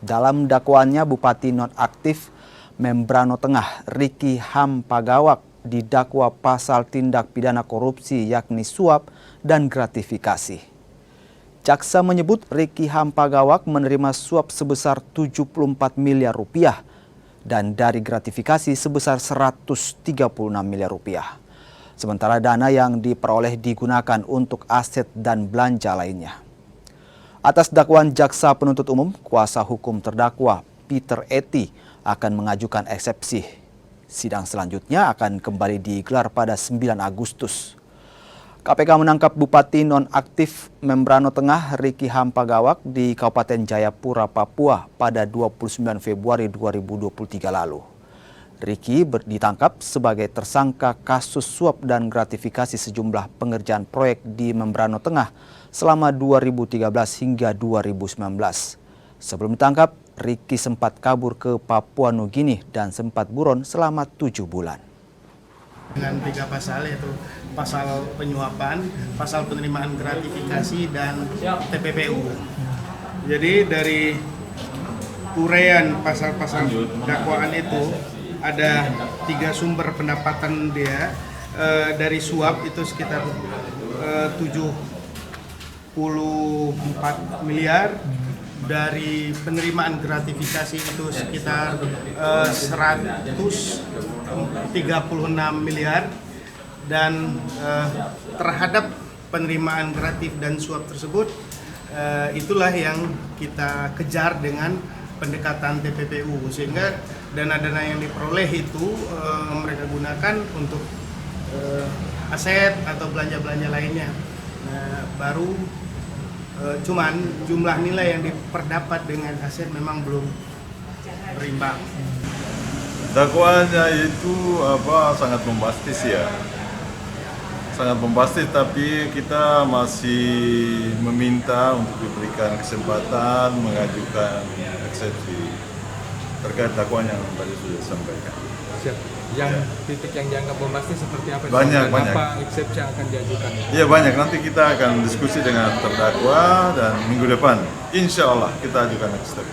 Dalam dakwaannya, Bupati Nonaktif Membrano Tengah Riki Hampagawak didakwa pasal tindak pidana korupsi yakni suap dan gratifikasi. Jaksa menyebut Riki Hampagawak menerima suap sebesar 74 miliar rupiah dan dari gratifikasi sebesar 136 miliar rupiah. Sementara dana yang diperoleh digunakan untuk aset dan belanja lainnya. Atas dakwaan jaksa penuntut umum, kuasa hukum terdakwa Peter Eti akan mengajukan eksepsi. Sidang selanjutnya akan kembali digelar pada 9 Agustus. KPK menangkap Bupati Nonaktif Membrano Tengah Riki Hampagawak di Kabupaten Jayapura, Papua pada 29 Februari 2023 lalu. Riki ditangkap sebagai tersangka kasus suap dan gratifikasi sejumlah pengerjaan proyek di Membrano Tengah selama 2013 hingga 2019. Sebelum ditangkap, Riki sempat kabur ke Papua Nugini dan sempat buron selama 7 bulan. Dengan 3 pasal, yaitu pasal penyuapan, pasal penerimaan gratifikasi, dan TPPU. Jadi dari uraian pasal-pasal dakwaan itu ada 3 sumber pendapatan dia. Dari suap itu sekitar 74 miliar, dari penerimaan gratifikasi itu sekitar 136 miliar, dan terhadap penerimaan gratif dan suap tersebut itulah yang kita kejar dengan pendekatan TPPU, sehingga dana-dana yang diperoleh itu mereka gunakan untuk aset atau belanja-belanja lainnya. Baru cuman jumlah nilai yang diperdapat dengan aset memang belum berimbang. Dakwaannya itu sangat bombastis ya, sangat bombastis, tapi kita masih meminta untuk diberikan kesempatan mengajukan eksepsi terkait dakwaan yang tadi sudah disampaikan. Siap. Yang titik yang dianggap bombastis seperti apa? Banyak. Apa eksepsi yang akan diajukan? Iya banyak, nanti kita akan diskusi dengan terdakwa dan minggu depan insya Allah kita ajukan eksepsi.